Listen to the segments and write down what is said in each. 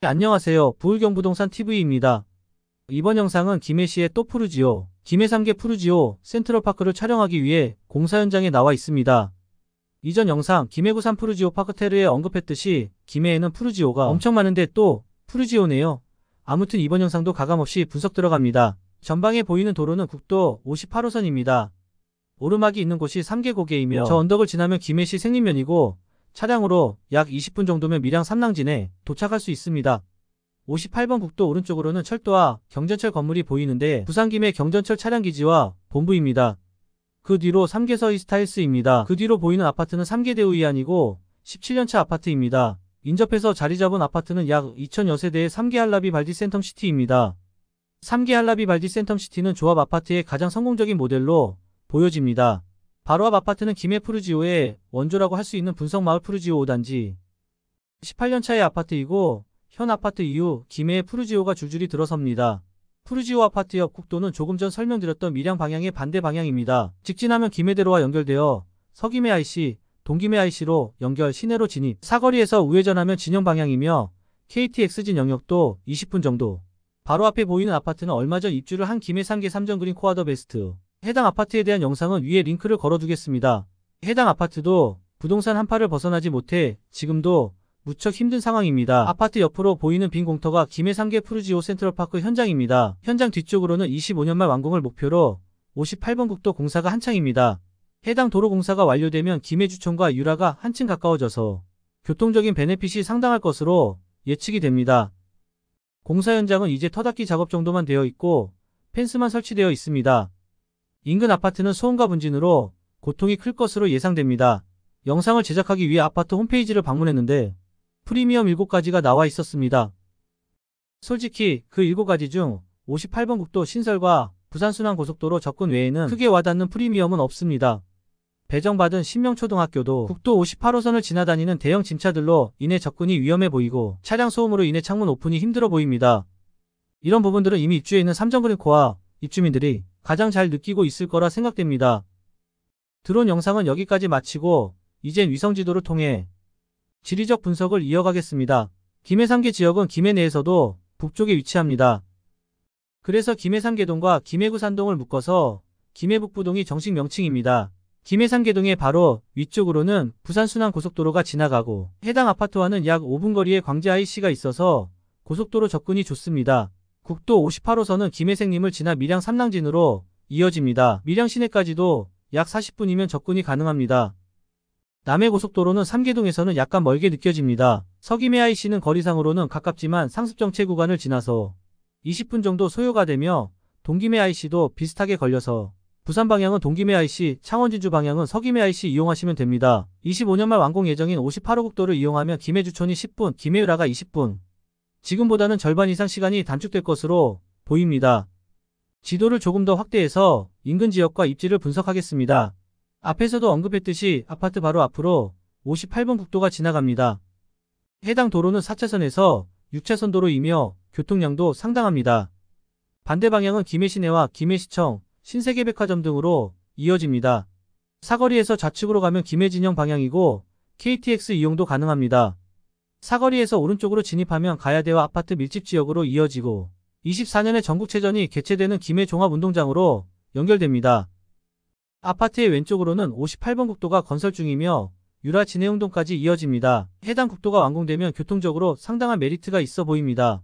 안녕하세요. 부울경부동산 TV입니다. 이번 영상은 김해시의 또 푸르지오, 김해 3개 푸르지오 센트럴파크를 촬영하기 위해 공사 현장에 나와 있습니다. 이전 영상 김해구산 푸르지오 파크테르에 언급했듯이 김해에는 푸르지오가 엄청 많은데 또 푸르지오네요. 아무튼 이번 영상도 가감없이 분석 들어갑니다. 전방에 보이는 도로는 국도 58호선입니다. 오르막이 있는 곳이 3개 고개이며 저 언덕을 지나면 김해시 생린면이고 차량으로 약 20분 정도면 밀양 삼랑진에 도착할 수 있습니다. 58번 국도 오른쪽으로는 철도와 경전철 건물이 보이는데 부산 김해 경전철 차량기지와 본부입니다. 그 뒤로 3개서 이스타일스입니다. 그 뒤로 보이는 아파트는 3개 대우이안이고 17년차 아파트입니다. 인접해서 자리 잡은 아파트는 약 2000여 세대의 3개 할라비 발디 센텀시티입니다. 3개 할라비 발디 센텀시티는 조합 아파트의 가장 성공적인 모델로 보여집니다. 바로 앞 아파트는 김해 푸르지오의 원조라고 할 수 있는 분석마을 푸르지오 5단지. 18년차의 아파트이고 현 아파트 이후 김해의 푸르지오가 줄줄이 들어섭니다. 푸르지오 아파트 옆 국도는 조금 전 설명드렸던 밀양 방향의 반대 방향입니다. 직진하면 김해대로와 연결되어 서김해 IC, 동김해 IC로 연결 시내로 진입. 사거리에서 우회전하면 진영 방향이며 KTX진 영역도 20분 정도. 바로 앞에 보이는 아파트는 얼마 전 입주를 한 김해 3개 3전 그린 코아 더 베스트. 해당 아파트에 대한 영상은 위에 링크를 걸어두겠습니다. 해당 아파트도 부동산 한파를 벗어나지 못해 지금도 무척 힘든 상황입니다. 아파트 옆으로 보이는 빈 공터가 김해 3개 푸르지오 센트럴파크 현장입니다. 현장 뒤쪽으로는 25년 말 완공을 목표로 58번 국도 공사가 한창입니다. 해당 도로 공사가 완료되면 김해 주촌과 유라가 한층 가까워져서 교통적인 베네핏이 상당할 것으로 예측이 됩니다. 공사 현장은 이제 터닫기 작업 정도만 되어 있고 펜스만 설치되어 있습니다. 인근 아파트는 소음과 분진으로 고통이 클 것으로 예상됩니다. 영상을 제작하기 위해 아파트 홈페이지를 방문했는데 프리미엄 7가지가 나와 있었습니다. 솔직히 그 7가지 중 58번 국도 신설과 부산순환고속도로 접근 외에는 크게 와닿는 프리미엄은 없습니다. 배정받은 신명초등학교도 국도 58호선을 지나다니는 대형 짐차들로 인해 접근이 위험해 보이고 차량 소음으로 인해 창문 오픈이 힘들어 보입니다. 이런 부분들은 이미 입주해 있는 삼정그린코아 입주민들이 가장 잘 느끼고 있을 거라 생각됩니다. 드론 영상은 여기까지 마치고 이젠 위성지도를 통해 지리적 분석을 이어가겠습니다. 김해 3개 지역은 김해 내에서도 북쪽에 위치합니다. 그래서 김해 3개동과 김해구산동을 묶어서 김해북부동이 정식 명칭입니다. 김해 3개동의 바로 위쪽으로는 부산순환고속도로가 지나가고 해당 아파트와는 약 5분 거리에 광재 IC가 있어서 고속도로 접근이 좋습니다. 국도 58호선은 김해 생림을 지나 밀양 삼랑진으로 이어집니다. 밀양 시내까지도 약 40분이면 접근이 가능합니다. 남해고속도로는 3개동에서는 약간 멀게 느껴집니다. 서김해 IC는 거리상으로는 가깝지만 상습정체 구간을 지나서 20분 정도 소요가 되며 동김해 IC도 비슷하게 걸려서 부산 방향은 동김해 IC, 창원진주 방향은 서김해 IC 이용하시면 됩니다. 25년 말 완공 예정인 58호 국도를 이용하면 김해 주촌이 10분, 김해유라가 20분. 지금보다는 절반 이상 시간이 단축될 것으로 보입니다. 지도를 조금 더 확대해서 인근 지역과 입지를 분석하겠습니다. 앞에서도 언급했듯이 아파트 바로 앞으로 58번 국도가 지나갑니다. 해당 도로는 4차선에서 6차선 도로이며 교통량도 상당합니다. 반대 방향은 김해 시내와 김해시청, 신세계백화점 등으로 이어집니다. 사거리에서 좌측으로 가면 김해 진영 방향이고 KTX 이용도 가능합니다. 사거리에서 오른쪽으로 진입하면 가야대와 아파트 밀집 지역으로 이어지고 24년에 전국체전이 개최되는 김해 종합운동장으로 연결됩니다. 아파트의 왼쪽으로는 58번 국도가 건설 중이며 유라 진해운동까지 이어집니다. 해당 국도가 완공되면 교통적으로 상당한 메리트가 있어 보입니다.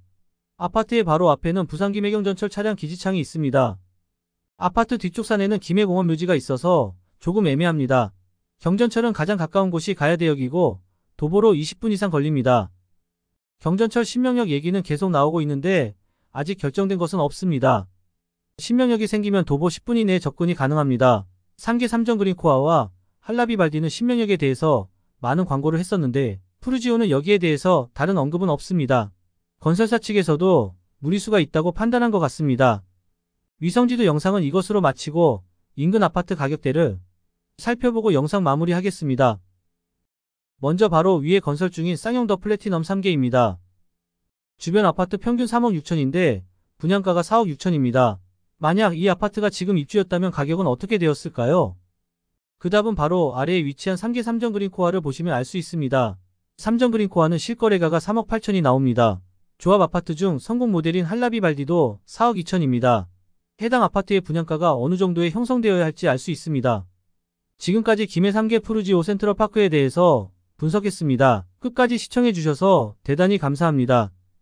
아파트의 바로 앞에는 부산 김해경전철 차량 기지창이 있습니다. 아파트 뒤쪽 산에는 김해공원 묘지가 있어서 조금 애매합니다. 경전철은 가장 가까운 곳이 가야대역이고 도보로 20분 이상 걸립니다. 경전철 신명역 얘기는 계속 나오고 있는데 아직 결정된 것은 없습니다. 신명역이 생기면 도보 10분 이내에 접근이 가능합니다. 3개 3전 그린코아와 할라비 발디는 신명역에 대해서 많은 광고를 했었는데 푸르지오는 여기에 대해서 다른 언급은 없습니다. 건설사 측에서도 무리수가 있다고 판단한 것 같습니다. 위성지도 영상은 이것으로 마치고 인근 아파트 가격대를 살펴보고 영상 마무리하겠습니다. 먼저 바로 위에 건설 중인 쌍용 더 플래티넘 3개입니다. 주변 아파트 평균 3억 6천인데 분양가가 4억 6천입니다. 만약 이 아파트가 지금 입주였다면 가격은 어떻게 되었을까요? 그 답은 바로 아래에 위치한 3개 3전 그린코아를 보시면 알 수 있습니다. 3전 그린코아는 실거래가가 3억 8천이 나옵니다. 조합 아파트 중 성공 모델인 할라비발디도 4억 2천입니다. 해당 아파트의 분양가가 어느 정도에 형성되어야 할지 알 수 있습니다. 지금까지 김해 3개 푸르지오 센트럴파크에 대해서 분석했습니다. 끝까지 시청해주셔서 대단히 감사합니다.